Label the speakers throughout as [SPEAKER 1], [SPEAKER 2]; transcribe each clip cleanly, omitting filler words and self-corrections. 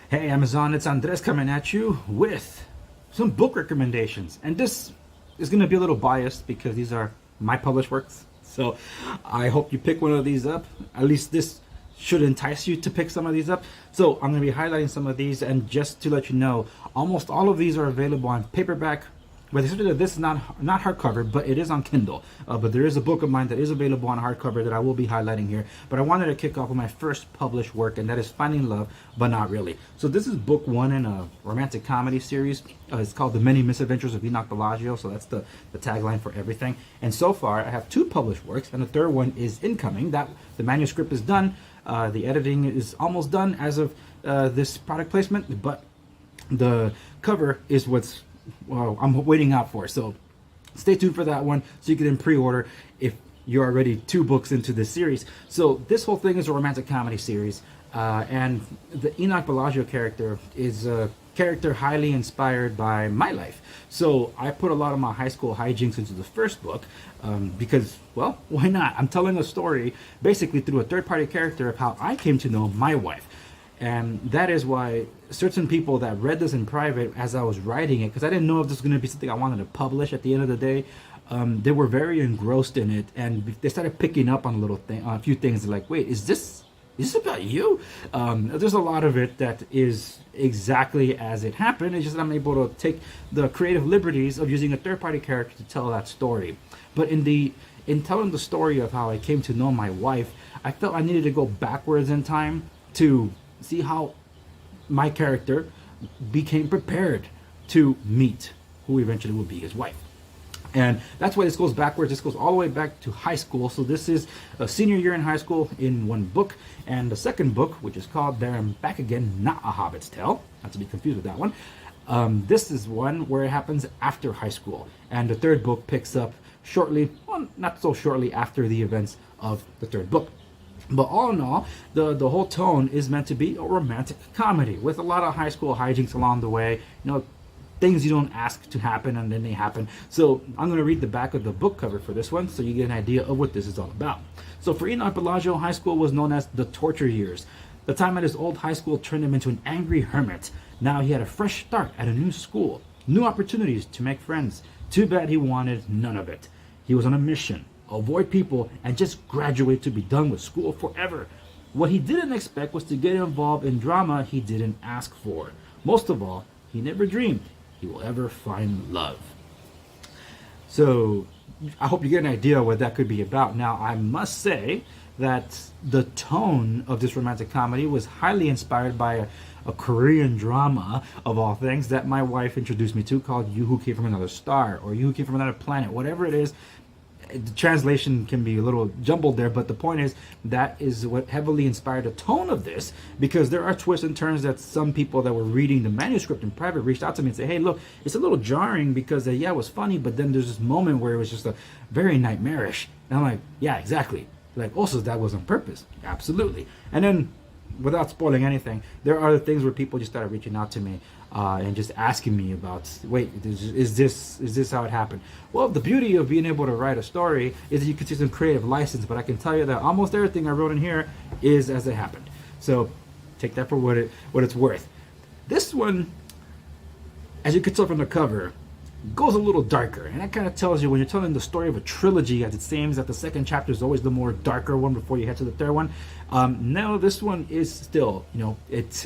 [SPEAKER 1] Hey Amazon, it's Andres coming at you with some book recommendations. And this is going to be a little biased because these are my published works. So I hope you pick one of these up. At least this should entice you to pick some of these up. So I'm going to be highlighting some of these, and just to let you know, almost all of these are available on paperback. But this is not hardcover, but it is on Kindle. But there is a book of mine that is available on hardcover that I will be highlighting here. But I wanted to kick off with my first published work, and that is Finding Love, But Not Really. So this is book one in a romantic comedy series. It's called The Many Misadventures of Enoch Bellagio. So that's the tagline for everything. And so far, I have two published works, and the third one is incoming. The manuscript is done. The editing is almost done as of this product placement, but the cover is what's I'm waiting out for. So stay tuned for that one so you can pre-order if you're already two books into this series. So this whole thing is a romantic comedy series, and the Enoch Bellagio character is a character highly inspired by my life. So I put a lot of my high school hijinks into the first book because, well, why not? I'm telling a story basically through a third-party character of how I came to know my wife. And that is why certain people that read this in private as I was writing it, because I didn't know if this was going to be something I wanted to publish at the end of the day, they were very engrossed in it, and they started picking up on a few things like, wait, is this about you? There's a lot of it that is exactly as it happened. It's just that I'm able to take the creative liberties of using a third-party character to tell that story. But in telling the story of how I came to know my wife, I felt I needed to go backwards in time to see how my character became prepared to meet who eventually would be his wife. And that's why this goes backwards. This goes all the way back to high school. So this is a senior year in high school in one book. And the second book, which is called There and Back Again, Not a Hobbit's Tale. Not to be confused with that one. This is one where it happens after high school. And the third book picks up shortly, well, not so shortly after the events of the third book. But all in all, the whole tone is meant to be a romantic comedy with a lot of high school hijinks along the way. You know, things you don't ask to happen and then they happen. So I'm going to read the back of the book cover for this one so you get an idea of what this is all about. So for Enoch Bellagio, high school was known as the torture years. The time at his old high school turned him into an angry hermit. Now he had a fresh start at a new school, new opportunities to make friends. Too bad he wanted none of it. He was on a mission. Avoid people and just graduate to be done with school forever. What he didn't expect was to get involved in drama he didn't ask for. Most of all, he never dreamed he will ever find love. So I hope you get an idea what that could be about. Now, I must say that the tone of this romantic comedy was highly inspired by a Korean drama, of all things, that my wife introduced me to, called You Who Came From Another Star, or You Who Came From Another Planet, whatever it is. The translation can be a little jumbled there, but the point is that is what heavily inspired the tone of this, because there are twists and turns that some people that were reading the manuscript in private reached out to me and said, hey, look, it's a little jarring because yeah, it was funny, but then there's this moment where it was just a very nightmarish. And I'm like, yeah, exactly. Like, also, that was on purpose. Absolutely. And then, without spoiling anything, there are things where people just started reaching out to me and just asking me about, wait, is this how it happened? Well, the beauty of being able to write a story is that you can take some creative license, but I can tell you that almost everything I wrote in here is as it happened. So take that for what it's worth. This one, as you can tell from the cover, goes a little darker, and that kind of tells you when you're telling the story of a trilogy, as it seems that the second chapter is always the more darker one before you head to the third one. No, this one is still, you know, it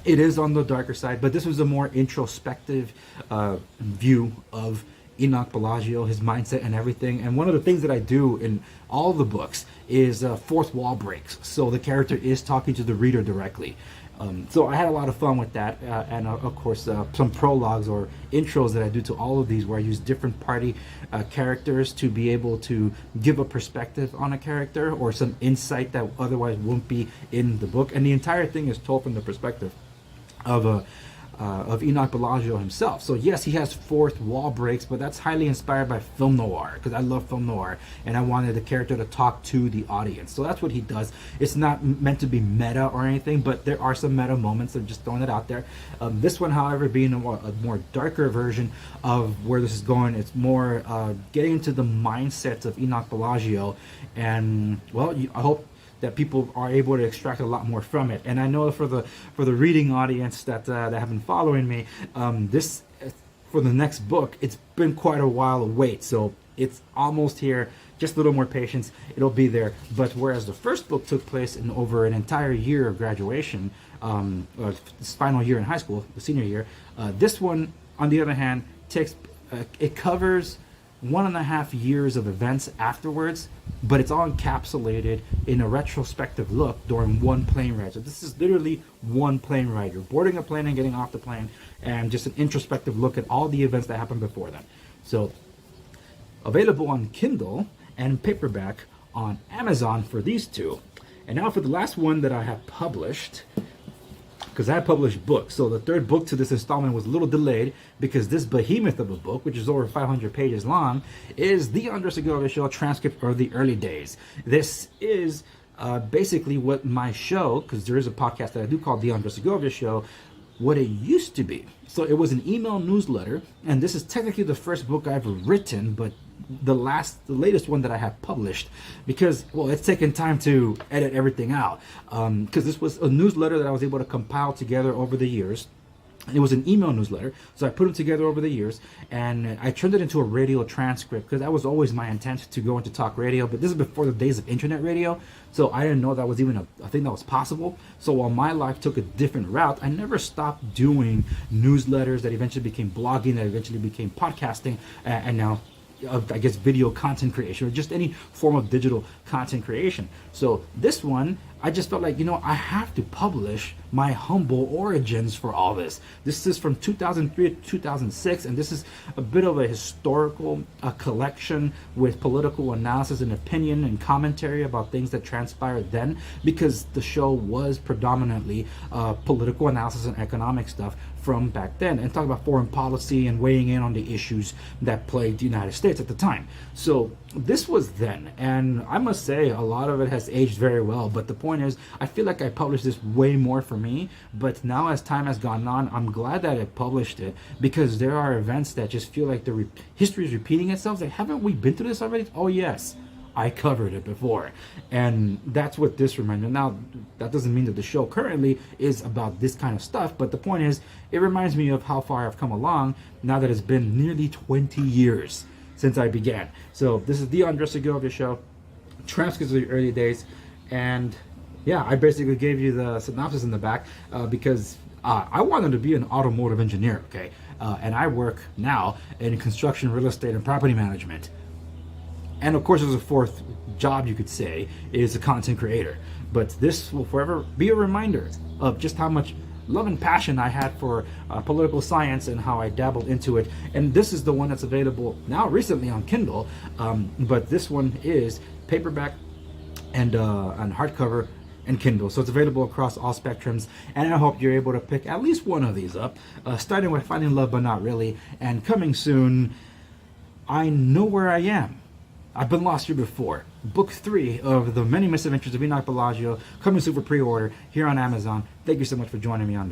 [SPEAKER 1] is on the darker side, but this was a more introspective view of Enoch Bellagio, his mindset and everything. And one of the things that I do in all the books is fourth wall breaks, so the character is talking to the reader directly. So I had a lot of fun with that, and of course some prologues or intros that I do to all of these, where I use different party characters to be able to give a perspective on a character or some insight that otherwise won't be in the book. And the entire thing is told from the perspective of Enoch Bellagio himself. So yes, he has fourth wall breaks, but that's highly inspired by film noir, because I love film noir, and I wanted the character to talk to the audience. So that's what he does. It's not meant to be meta or anything, but there are some meta moments. I'm just throwing it out there. This one, however, being a more darker version of where this is going, it's more getting into the mindset of Enoch Bellagio. And well, I hope that people are able to extract a lot more from it. And I know for the reading audience that have been following me, this for the next book, it's been quite a while to wait. So it's almost here. Just a little more patience, it'll be there. But whereas the first book took place in over an entire year of graduation, this final year in high school, the senior year, this one, on the other hand, takes it covers 1.5 years of events afterwards, but it's all encapsulated in a retrospective look during one plane ride. So this is literally one plane ride. You're boarding a plane and getting off the plane, and just an introspective look at all the events that happened before that. So available on Kindle and paperback on Amazon for these two. And now for the last one that I have published, because I published books. So the third book to this installment was a little delayed because this behemoth of a book, which is over 500 pages long, is the Andre Segovia Show transcript of the early days. This is basically what my show, because there is a podcast that I do called the Andre Segovia Show, what it used to be. So it was an email newsletter, and this is technically the first book I've written, but the latest one that I have published, because, well, it's taken time to edit everything out, because this was a newsletter that I was able to compile together over the years. It was an email newsletter, so I put them together over the years, and I turned it into a radio transcript, because that was always my intent, to go into talk radio. But this is before the days of internet radio, so I didn't know that was even a thing that was possible. So while my life took a different route, I never stopped doing newsletters that eventually became blogging, that eventually became podcasting, and now I guess video content creation, or just any form of digital content creation. So this one, I just felt like, I have to publish my humble origins for all this. This is from 2003 to 2006, and this is a bit of a historical collection with political analysis and opinion and commentary about things that transpired then, because the show was predominantly political analysis and economic stuff from back then, and talk about foreign policy and weighing in on the issues that plagued the United States at the time. So this was then, and I must say a lot of it has aged very well. But the point is, I feel like I published this way more for me, but now as time has gone on, I'm glad that I published it, because there are events that just feel like the history is repeating itself. Like, haven't we been through this already? Oh yes, I covered it before. And that's what this reminds me. Now, that doesn't mean that the show currently is about this kind of stuff, but the point is, it reminds me of how far I've come along now that it's been nearly 20 years since I began. So this is the Andre Segovia Show, transcripts of the early days. And yeah, I basically gave you the synopsis in the back because I wanted to be an automotive engineer, okay? And I work now in construction, real estate, and property management. And of course, there's a fourth job, you could say, is a content creator. But this will forever be a reminder of just how much love and passion I had for political science and how I dabbled into it. And this is the one that's available now recently on Kindle, but this one is paperback and on hardcover and Kindle. So it's available across all spectrums, and I hope you're able to pick at least one of these up, starting with Finding Love But Not Really, and coming soon, I Know Where I Am. I've Been Lost Here Before. Book 3 of The Many Misadventures of Enoch Bellagio, coming soon for pre-order here on Amazon. Thank you so much for joining me on this.